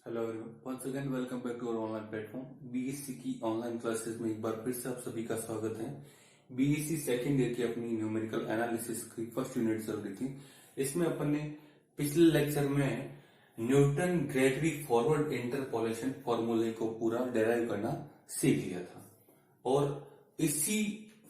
Hello everyone, once again welcome back to our online platform BSc की online classes में एक बार फिर से आप सभी का स्वागत है। बीएससी सेकंड ईयर की अपनी न्यूमेरिकल एनालिसिस की फर्स्ट यूनिट चल रही थी। इसमें अपन ने पिछले लेक्चर में न्यूटन ग्रेगरी फॉरवर्ड इंटरपोलेशन फॉर्मूले को पूरा डेराइव करना सीख लिया था और इसी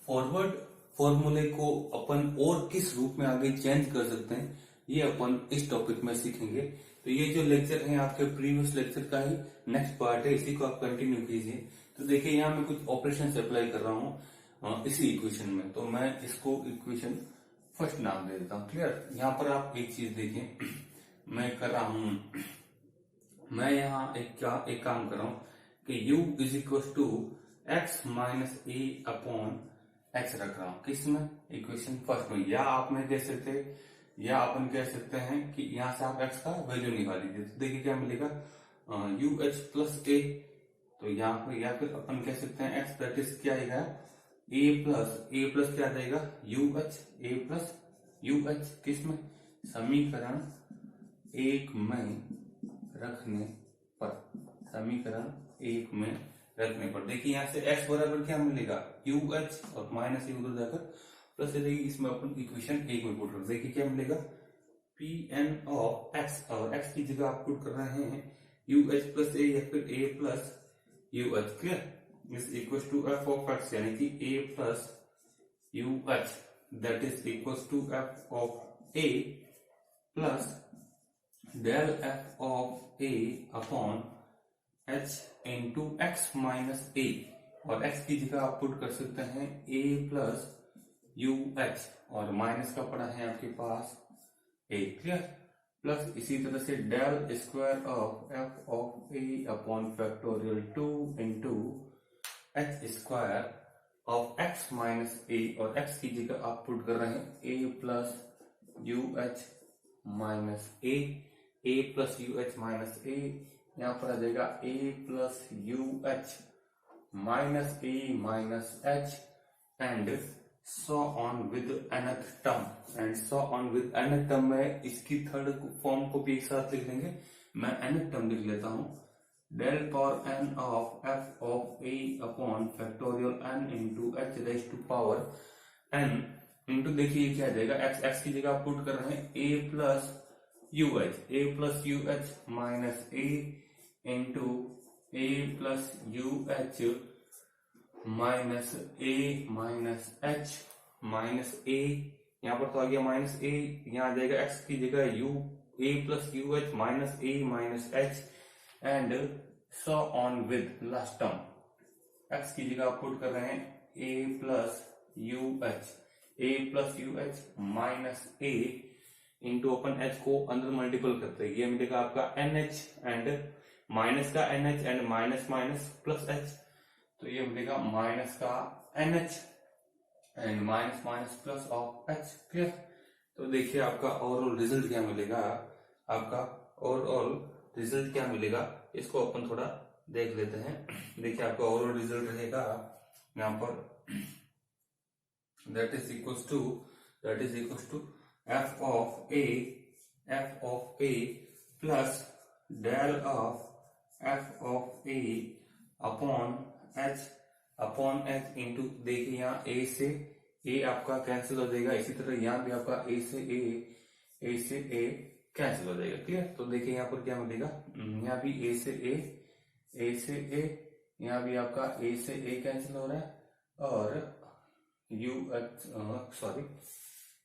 फॉरवर्ड फॉर्मूले को अपन और किस रूप में आगे चेंज कर सकते हैं ये अपन इस टॉपिक में सीखेंगे। तो ये जो लेक्चर है आपके प्रीवियस लेक्चर का ही नेक्स्ट पार्ट है, इसी को आप कंटिन्यू कीजिए। तो देखिए यहाँ मैं कुछ ऑपरेशन अप्लाई कर रहा हूँ इसी इक्वेशन में, तो मैं इसको इक्वेशन फर्स्ट नाम दे देता हूँ। क्लियर। यहाँ पर आप एक चीज देखिए, मैं कर रहा हूँ, मैं यहाँ एक काम कर रहा हूँ कि u is equal to X minus A upon X रख रहा हूँ। किसमें? इक्वेशन फर्स्ट में। या आप में कह सकते या अपन कह सकते हैं कि यहाँ से आप x का वैल्यू निकाल लीजिए। तो देखिए क्या मिलेगा, यू एच प्लस ए। तो यहाँ पर या फिर अपन कह सकते हैं x दैट इज क्या आएगा, ए प्लस क्या आ जाएगा, यू एच, ए प्लस यू एच। किसमें? समीकरण एक में रखने पर, समीकरण एक में रखने पर देखिए यहाँ से x बराबर क्या मिलेगा, यू एच, और माइनस ये उधर जाकर प्लस देखिए इसमें अपन इक्वेशन एक में पुट कर देखिए क्या मिलेगा, पी एन ऑफ एक्स, और एक्स की जगह आप पुट कर रहे हैं यू एच प्लस ए या फिर A plus you H. Clear. Is equal to F of X यानी कि A plus you H that is equal to F of A plus del F of A upon H into X minus A, और X की जगह आप put कर सकते हैं A plus you H, और माइनस का पड़ा है आपके पास ए। क्लियर। प्लस इसी तरह से del square of F of A upon factorial 2 into H square of X minus A, और एक्स की जगह आप पुट कर रहे हैं A plus you H minus A plus you H minus A. यहां पर आ जाएगा A plus you H minus A minus H and so on with nth term, and so on with nth term में इसकी third form को भी एक साथ लिख लेंगे। मैं nth टर्म लिख लेता हूं, del power n of f of a upon factorial n into H raise to power n into देखिए क्या आ जाएगा, x की जगह आप पुट कर रहे हैं a plus you H minus a into a plus you H minus A minus H minus A. यहां पर तो आ गया माइनस ए, यहां आ जाएगा एक्स की जगह U, A plus you H minus A minus H and so on with last term. X की जगह आप पुट कर रहे हैं A plus you H minus A into अपन एच को अंदर मल्टीपल करते हैं, ये मिलेगा आपका एन एच एंड माइनस का N H and minus minus plus H, तो ये मिलेगा माइनस का N H and minus minus plus of H. Clear. तो देखिए आपका ओवरऑल रिजल्ट क्या मिलेगा, आपका ओवरऑल रिजल्ट क्या मिलेगा इसको अपन थोड़ा देख लेते हैं। देखिए आपका ओवरऑल रिजल्ट रहेगा यहाँ पर that is equal to F of A plus del of F of A upon H into देखिए यहाँ ए से ए आपका कैंसिल हो जाएगा, इसी तरह यहाँ भी आपका ए से ए कैंसिल हो जाएगा। क्लियर। तो देखिए यहाँ पर क्या मिलेगा, यहाँ भी ए से ए, यहाँ भी आपका ए से ए कैंसिल हो रहा है, और यू सॉरी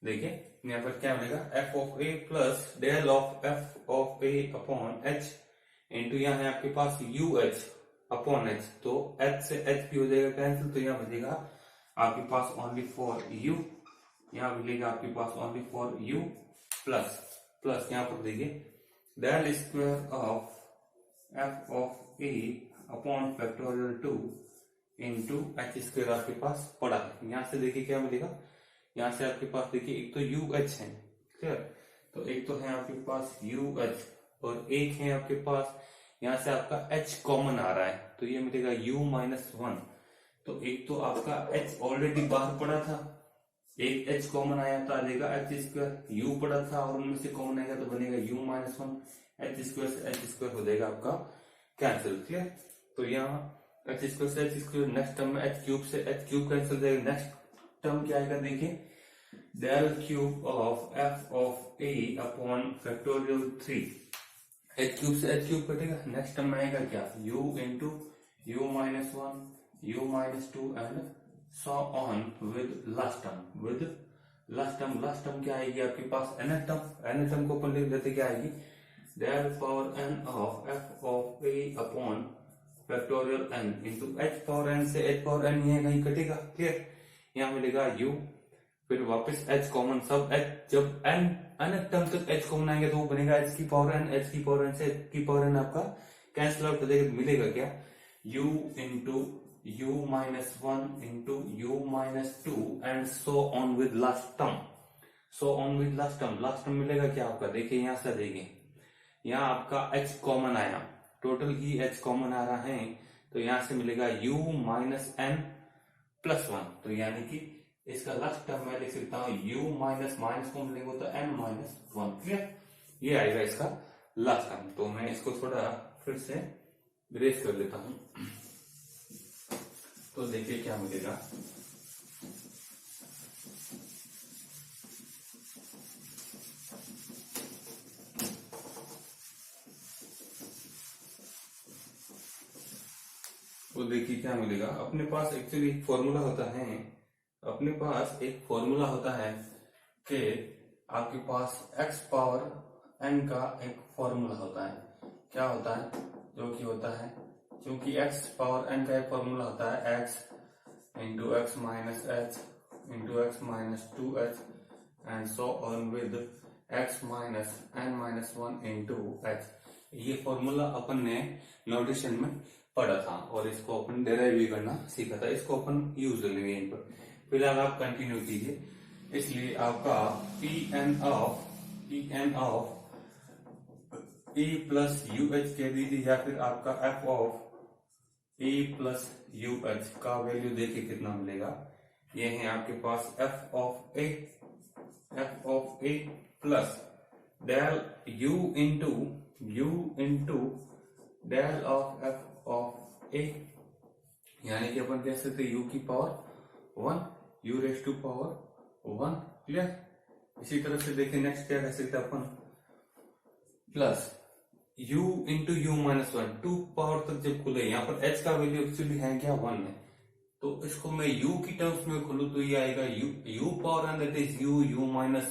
देखिए यहाँ पर क्या मिलेगा, F of A plus del of F of A upon H into यहाँ है आपके पास यू एच अपॉन एच, तो एच से एच भी हो जाएगा कैंसिल, तो यहाँ बचेगा आपके पास ओनली फॉर यू, यहाँ मिलेगा आपके पास ओनली फॉर यू प्लस यहाँ पर देखिए del square of F of A upon factorial 2 into H square आपके पास पड़ा है। यहाँ से देखिए क्या मिलेगा, यहाँ से आपके पास देखिए एक तो यू एच है। क्लियर। तो एक तो है आपके पास यू एच और एक है आपके पास यहाँ से आपका h कॉमन आ रहा है, तो ये मिलेगा u माइनस 1। तो एक तो आपका h ऑलरेडी बाहर पड़ा था एक h कॉमन आया तो आ जाएगा एच स्क्वायर, u पड़ा था और उनमें से कॉमन आएगा तो बनेगा u minus one, H square से एच स्क्वायर हो जाएगा आपका कैंसिल। क्लियर? तो यहाँ एच स्क्वायर से एच स्क्वायर, नेक्स्ट टर्म में एच क्यूब से एच क्यूब कैंसिल जाएगा। नेक्स्ट टर्म क्या आएगा देखिए, del cube of F of A upon factorial 3, H cube से एच क्यूब कटेगा। नेक्स्ट टर्म में आएगा क्या, u into u minus one, u minus two and so on with last term, last term क्या आएगी आपके पास, nth टर्म को अपन लिख देते क्या आएगी, del power n of f of a upon factorial n into h power n से h power n ये नहीं कटेगा। क्लियर? यहाँ मिलेगा u, फिर वापस h कॉमन, सब h जब n टर्म तक h कॉमन आएंगे तो वो बनेगा h की पावर n, h की पावर n से h की पावर n आपका कैंसिल आउट हो जाएगा, मिलेगा क्या, u into u minus one into u minus two and so on with last term, so on with last term मिलेगा क्या आपका, देखिए यहाँ से देखिए, यहाँ आपका h कॉमन आया, टोटल ही h कॉमन आ रहा है, तो यहाँ से मिलेगा u minus n plus one, तो यानी कि इसका लास्ट टर्म मैं लिख सकता हूँ u माइनस माइनस कॉमन लेंगे तो n माइनस वन। क्लियर? ये आएगा इसका लास्ट टर्म। तो मैं इसको थोड़ा फिर से इरेज कर लेता हूँ, तो देखिए क्या मिलेगा, तो देखिए क्या मिलेगा, अपने पास एक्चुअली एक फॉर्मूला होता है, अपने पास एक फॉर्मूला होता है कि आपके पास x पावर n का एक फॉर्मूला होता है, क्या होता है, जो कि होता है, क्योंकि x पावर n का एक फॉर्मूला होता है x into X minus H into X minus two H and so on with x minus n minus one into H. ये फॉर्मूला अपन ने नोटेशन में पढ़ा था और इसको अपन डेराइव भी करना सीखा था, इसको अपन यूज कर लेंगे इन पर। फिलहाल आप कंटिन्यू कीजिए, इसलिए आपका P N of A plus you H कह दीजिए, या फिर आपका F of A plus you H का वैल्यू देखिए कितना मिलेगा, ये है आपके पास F of A plus del U into del of F of A, यानी कि अपन कह सकते यू की power one, U raise to power one. Clear? इसी तरह से देखिए नेक्स्ट क्या कह सकते अपन, plus u into you minus one, two power तक जब खुले, यहाँ पर h का वैल्यू एक्चुअली है क्या, वन है, तो इसको मैं u की टर्म्स में खोलूं तो ये आएगा u power n that is u minus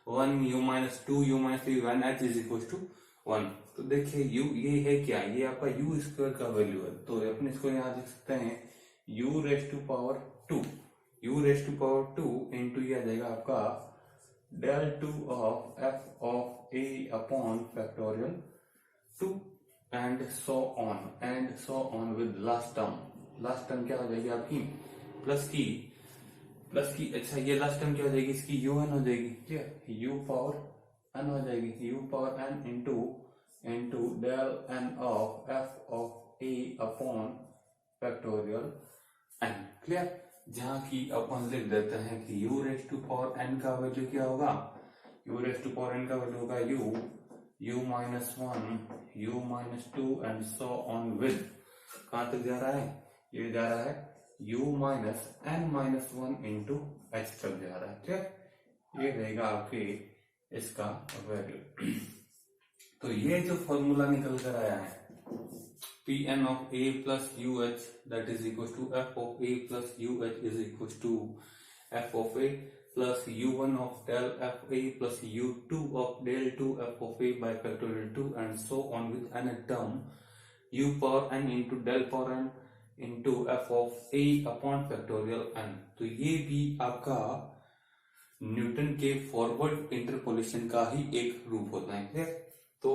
one, u minus two, u minus three, one h is equal to one. तो देखिए u ये है क्या, ये आपका u स्क्वायर का वैल्यू है, तो अपन इसको यहाँ देख सकते हैं u raise to power two, u raise to power two into ये आ जाएगा आपका del two of F of A upon factorial two and so on with last term क्या हो जाएगी आपकी, प्लस की अच्छा ये लास्ट टर्म क्या हो जाएगी इसकी, यू एन हो जाएगी। क्लियर? यू पावर एन हो जाएगी, U power N into del N of F of A upon factorial N. Clear? जहां की अपन लिख देते हैं कि u raise to power n का वैल्यू क्या होगा, u raise to power n का वैल्यू होगा u minus one, u minus two and so on with, कहां तक जा रहा है, ये जा रहा है u minus n minus one into h तक जा रहा है। ठीक, ये रहेगा आपके इसका वैल्यू। तो ये जो फॉर्मूला निकल कर आया है Pn of a plus uh that is equals to f of a plus uh is equals to f of a plus u1 of del f a plus u2 of del 2 f of a by factorial 2 and so on with n term u power n into del power n into f of a upon factorial n। तो ये भी आपका Newton के forward interpolation का ही एक रूप होता है। तो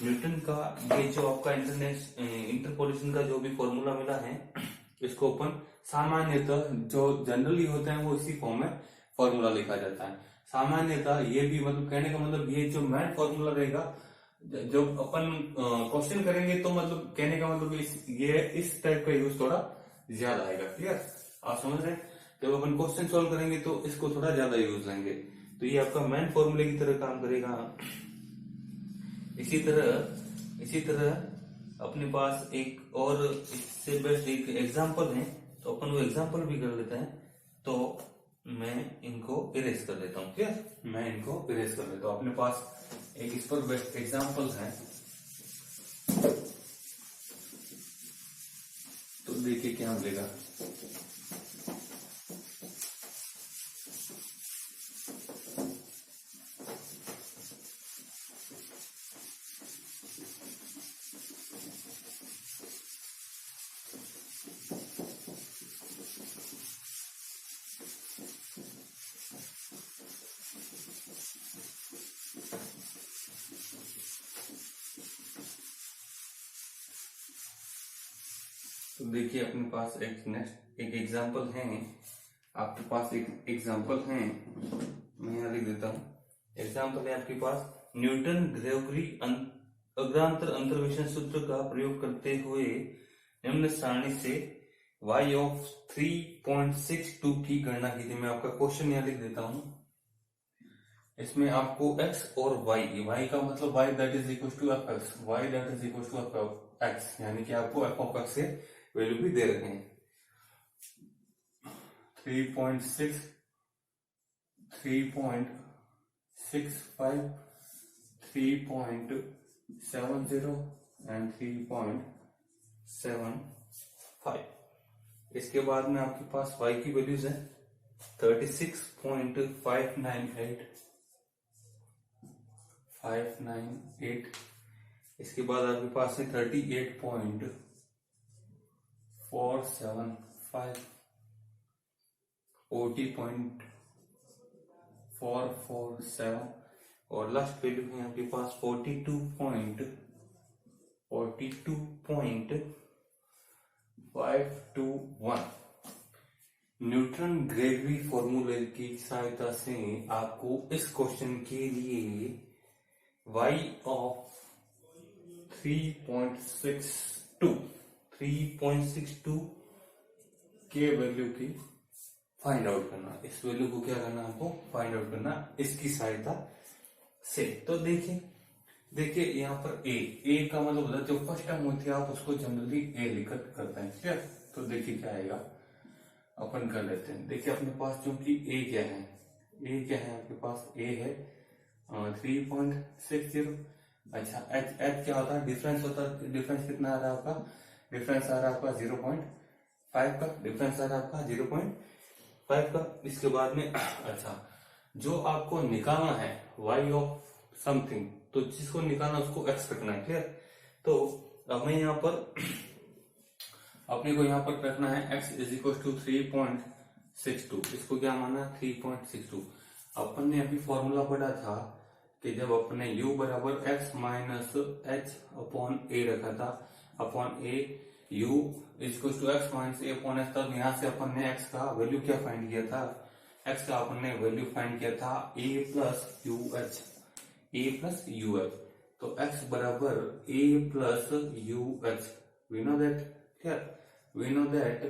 न्यूटन का ये जो आपका इंटरपोलेशन का जो भी फॉर्मूला मिला है, इसको अपन सामान्यतः जो जनरली होते हैं वो इसी फॉर्म में फॉर्मूला लिखा जाता है। सामान्यतः ये भी मतलब कहने का मतलब ये जो मैथ फॉर्मूला रहेगा, जब अपन क्वेश्चन करेंगे तो मतलब कहने का मतलब ये इस टाइप का यूज थोड़ा ज्यादा आएगा। क्लियर? आप समझ रहे हैं? जब अपन क्वेश्चन सॉल्व करेंगे तो इसको थोड़ा ज्यादा यूज लेंगे। तो ये आपका मेन फॉर्मूले की तरह काम करेगा। इसी तरह अपने पास एक और इससे बेस्ट एक एग्जांपल है, तो अपन वो एग्जांपल भी कर लेते हैं। तो मैं इनको इरेज कर लेता हूँ, क्लियर, मैं इनको इरेज कर लेता हूँ। अपने पास एक इस पर बेस्ट एग्जांपल है, तो देखिए क्या मिलेगा। तो देखिए अपने पास एक एग्जांपल है, आपके पास एक एग्जांपल है, मैं यहाँ लिख देता हूँ। एग्जांपल है आपके पास, न्यूटन ग्रेगोरी अग्रांतर अंतर्वेशन सूत्र का प्रयोग करते हुए निम्न सारणी से y ऑफ 3.62 की गणना की थी। मैं आपका क्वेश्चन यहाँ लिख देता हूँ। इसमें आपको x और y का मतलब y that is equal to f x, y that is equal to f x, यानी कि आपको एफ ऑफ एक्स से वैल्यू भी दे रखे हैं। 3.6, 3.65, 3.70 एंड 3.75। इसके बाद में आपके पास y की वैल्यूज है 36.598, 598। इसके बाद आपके पास है 38.475, 40.447 और लास्ट वैल्यू है आपके पास 42.521। न्यूटन ग्रेगरी फॉर्मूले की सहायता से आपको इस क्वेश्चन के लिए y ऑफ 3.62 के वैल्यू की फाइंड आउट करना। इस वैल्यू को क्या करना, आपको फाइंड आउट करना इसकी सहायता से। तो देखिए यहाँ पर a का मतलब होता है जो फर्स्ट टर्म होती है आप उसको जनरली a लिखकर करते हैं, ठीक है। तो देखिए क्या आएगा, अपन कर लेते हैं। देखिए अपने पास क्योंकि a क्या है, आपके पास a है 3.60। अच्छा h क्या होता है, डिफरेंस होता है। डिफरेंस कितना आ रहा है आपका, डिफरेंस आ रहा है आपका 0.5 का, डिफरेंस आ रहा है आपका 0.5 का। इसके बाद में अच्छा जो आपको निकालना है y ऑफ समथिंग, तो जिसको निकालना उसको x रखना है, क्लियर। तो अब मैं यहाँ पर अपने को यहाँ पर रखना है x इज इक्वल टू 3.62। इसको क्या माना, 3.62। अपन ने अभी फॉर्मूला पढ़ा था कि जब अपने u बराबर x minus h upon a रखा था, upon a u equal to x minus a upon h, तब यहाँ से अपन ने x का वैल्यू क्या फाइंड किया था, x का अपन ने वैल्यू फाइंड किया था a प्लस यू एच। तो x बराबर a plus you h, we know that, clear, we know that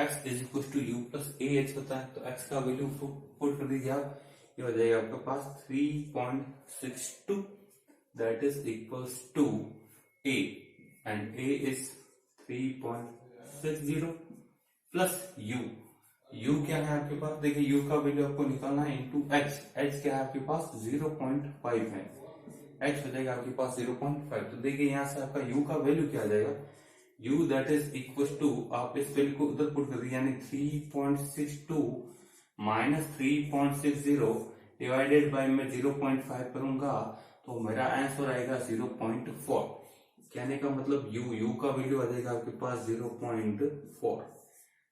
x is equal to u plus a h होता है। तो x का वैल्यू पुट कर दीजिए आप, ये हो जाएगा आपके पास 3.62 that is equals to a and a is 3.60 plus u क्या है आपके पास, देखिए u का वैल्यू आपको निकालना है इनटू h क्या है आपके पास 0.5 है, h हो जाएगा आपके पास 0.5। तो देखिए यहाँ से आपका u का वैल्यू क्या आ जाएगा, u that is equal to, आप इस वैल्यू को उधर पुट कर दीजिए, यानी 3.62 माइनस 3.60 डिवाइडेड बाय मैं 0.5 करूंगा तो मेरा आंसर आएगा 0.4। कहने का मतलब u का वैल्यू आ जाएगा आपके पास 0.4।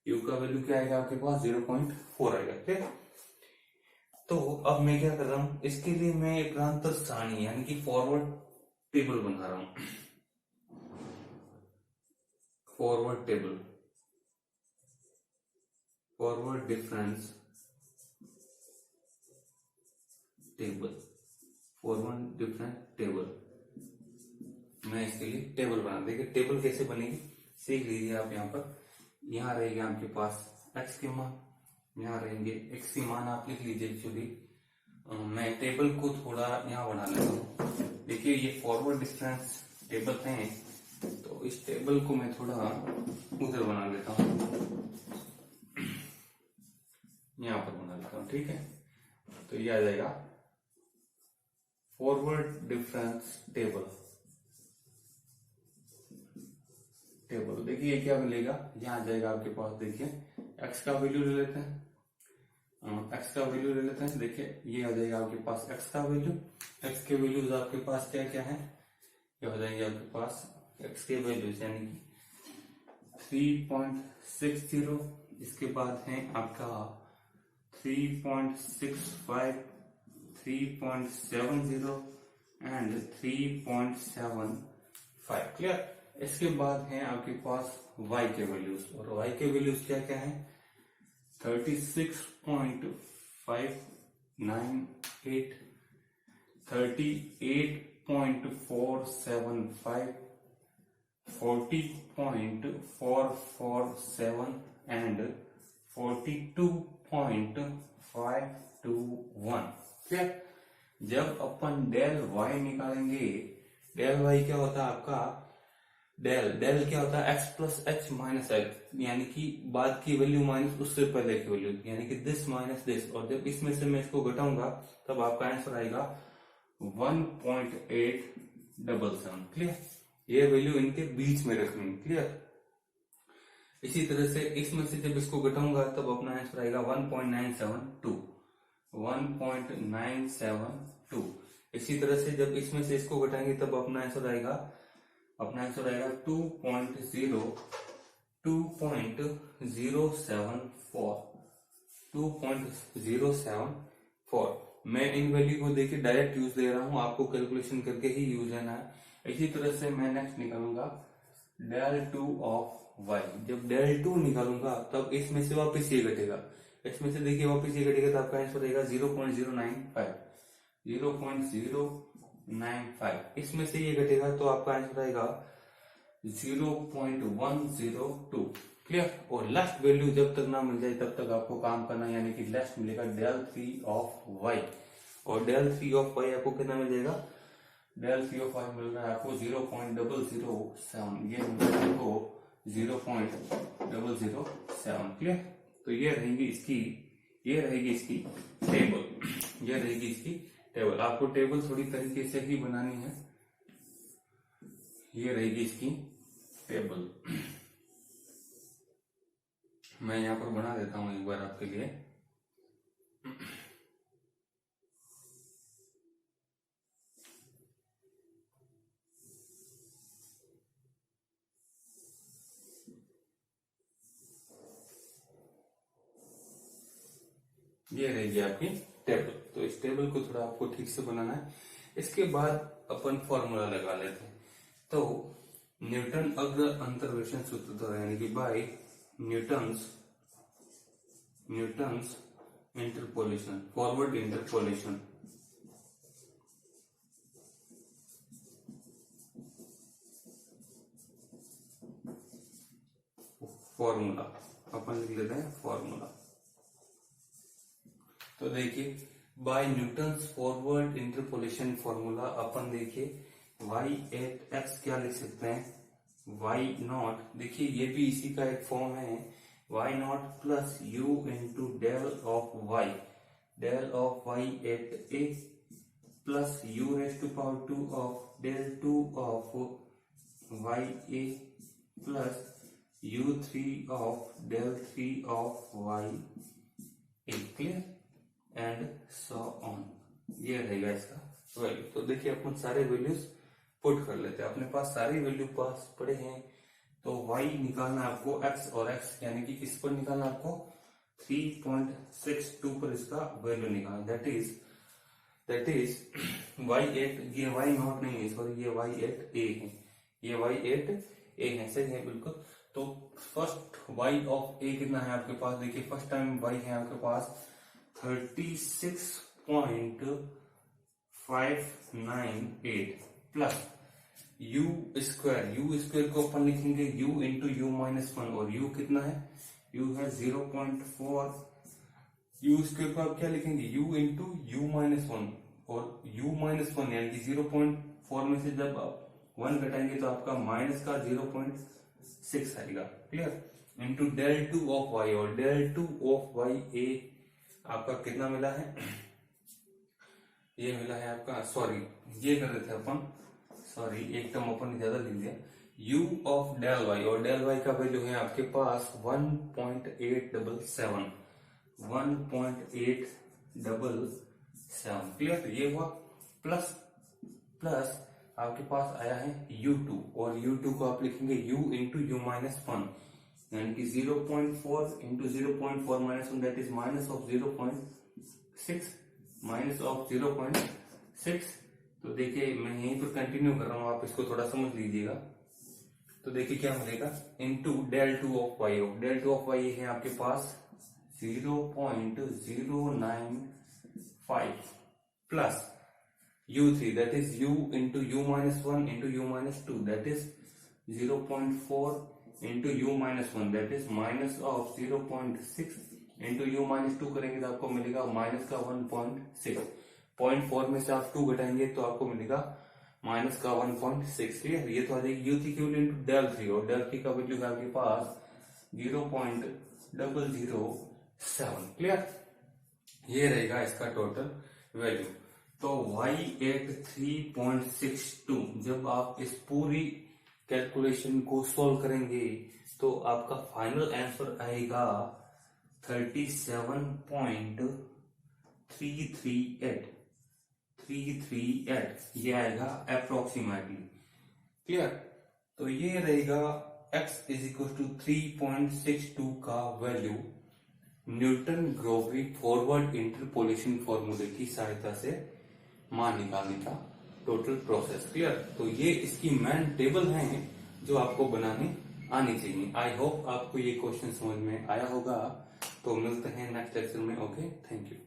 u का वैल्यू क्या आएगा आपके पास 0.4 आएगा, ठीक। तो अब मैं क्या कर रहा हूं, इसके लिए मैं एक अग्रांतर सारणी यानी कि फॉरवर्ड टेबल बना रहा हूं। Forward table, forward difference table, forward difference table. मैं इसके लिए टेबल बना, देखिए टेबल कैसे बनेगी सीख लीजिए आप। यहाँ पर यहाँ रहेगा आपके पास x के मान, यहाँ रहेंगे। एक्स की मान आप लिख लीजिए एक्चुअली। मैं टेबल को थोड़ा यहाँ बना लेता हूँ। देखिए ये फॉरवर्ड डिस्टेंस टेबल है, तो इस टेबल को मैं थोड़ा उधर बना लेता हूँ, यहाँ पर बना लेता हूँ, ठीक है। तो ये आ जाएगा फॉरवर्ड डिफरेंस टेबल। देखिए क्या मिलेगा, यहाँ आ जाएगा आपके पास। देखिए एक्स का वैल्यू ले लेते हैं, देखिए ये आ जाएगा आपके पास एक्स का वैल्यू। एक्स के वैल्यूज आपके पास क्या क्या है, ये हो जाएंगे आपके पास एक्स के वैल्यूज यानी कि 3.60, इसके बाद है आपका 3.65, 3.70 एंड 3.75। क्लियर। इसके बाद है आपके पास y के वैल्यूज, और y के वैल्यूज क्या क्या है, 36.598, 38.475, 40.447 एंड 42.521। क्लियर। जब अपन डेल y निकालेंगे, डेल y क्या होता है आपका, डेल क्या होता है, x plus H minus x, यानी कि बाद की वैल्यू माइनस उससे पहले की वैल्यू, यानी कि दिस माइनस दिस। और जब इसमें से मैं इसको घटाऊंगा तब आपका आंसर आएगा 1.877। क्लियर। ये वैल्यू इनके बीच में रखनी। क्लियर। इसी तरह से इसमें से जब इसको घटाऊंगा तब अपना आंसर आएगा 1.972। 1.972। इसी तरह से जब इसमें से इसको घटाएंगे तब अपना आंसर आएगा 2.074। मैं इन वैल्यू को देखिए डायरेक्ट यूज ले रहा हूं, आपको कैलकुलेशन करके ही यूज लेना है। इसी तरह से मैं नेक्स्ट निकालूंगा del 2 ऑफ y। जब del 2 निकालूंगा तब इसमें से वापस ये घटेगा, इसमें से देखिए वापस ये घटेगा तो आपका आंसर रहेगा 0.095। 0.095 इसमें से ये घटेगा तो आपका आंसर आएगा 0.102। क्लियर। और लास्ट वैल्यू जब तक ना मिल जाए तब तक आपको काम करना, यानी कि लास्ट मिलेगा del 3 ऑफ y। और del 3 ऑफ y आपको कितना मिल जाएगा, del 3 ऑफ y मिल रहा है आपको 0.007, ये मिल रहा है आपको 0.007। क्लियर। तो ये रहेगी इसकी टेबल। आपको टेबल थोड़ी तरीके से ही बनानी है। ये रहेगी इसकी टेबल। मैं यहां पर बना देता हूं एक बार आपके लिए। ये रहेगी आपकी टेबल। तो इस टेबल को थोड़ा आपको ठीक से बनाना है। इसके बाद अपन फॉर्मूला लगा लेते हैं। तो न्यूटन अग्र अंतर्वेशन सूत्र द्वारा, यानी कि by Newton's interpolation, forward interpolation, formula अपन लिख लेते हैं फॉर्मूला। तो देखिए by Newton's forward interpolation formula अपन देखिए y एट x क्या लिख सकते हैं, y नॉट, देखिए ये भी इसी का एक फॉर्म है, y not plus u into del of y at a plus u raise to power 2 of del 2 of y a plus u3 of del 3 of y a। Clear. And so on. ये रहेगा इसका value. तो देखिए अपन सारे values put कर लेते हैं। अपने पास सारे वैल्यू पास पड़े हैं। तो y निकालना आपको x, और x यानी कि किस पर निकालना आपको 3.62 पर इसका वैल्यू निकालना। दैट इज y8, ये y नॉट नहीं है, सॉरी ये y8a है, ये y8a है, सही है बिल्कुल। तो फर्स्ट y ऑफ a कितना है आपके पास, देखिए फर्स्ट टाइम y है आपके पास 36.598 प्लस u स्क्वायर को अपन लिखेंगे u इंटू u माइनस 1, और u कितना है, u है 0.4 यू स्क्वायर को आप क्या लिखेंगे, u into you minus one, और u माइनस वन यानी कि 0.4 में से जब आप 1 घटाएंगे तो आपका माइनस का 0.6 आएगा, clear, into del two of y, और del two of y a आपका कितना मिला है, ये मिला है आपका, सॉरी ये कर रहे थे अपन, सॉरी एक टर्म अपन ने ज्यादा लिख दिया, u ऑफ डेल वाई, और डेल वाई का वैल्यू है आपके पास 1.877, 1.877, क्लियर। तो ये हुआ प्लस प्लस आपके पास आया है u2, और u2 को आप लिखेंगे u into you minus one, यानी कि 0.4 into 0.4 minus one, that is minus of 0.6, minus of 0.6। तो देखिए मैं यहीं पर कंटिन्यू कर रहा हूं, आप इसको थोड़ा समझ लीजिएगा। तो देखिए क्या मिलेगा, into del two of y, del two of y है आपके पास 0.095 plus u3, that is u into u minus 1 into u minus 2, that is 0.4 into u minus 1, that is minus of 0.6 into u minus 2 करेंगे तो आपको मिलेगा minus का 1.6, 0.4 में से आप 2 घटाएंगे तो आपको मिलेगा माइनस का 1.6, क्लियर। ये तो आ जाएगी u3 की वैल्यू इंटू डेल 3, और डेल 3 का वैल्यू है आपके पास 0.007, क्लियर। ये रहेगा इसका टोटल वैल्यू। तो y83.62 जब आप इस पूरी कैलकुलेशन को सॉल्व करेंगे तो आपका फाइनल आंसर आएगा 37.338, ये आएगा अप्रोक्सीमेटली, क्लियर। तो ये रहेगा x इज इक्वल टू 3.62 का वैल्यू न्यूटन ग्रोवरी फॉरवर्ड इंटरपोलेशन फॉर्मूले की सहायता से मान निकालने का टोटल प्रोसेस, क्लियर। तो ये इसकी मेन टेबल है जो आपको बनाने आनी चाहिए। आई होप आपको ये क्वेश्चन समझ में आया होगा। तो मिलते हैं नेक्स्ट लेक्चर में। Okay, thank you.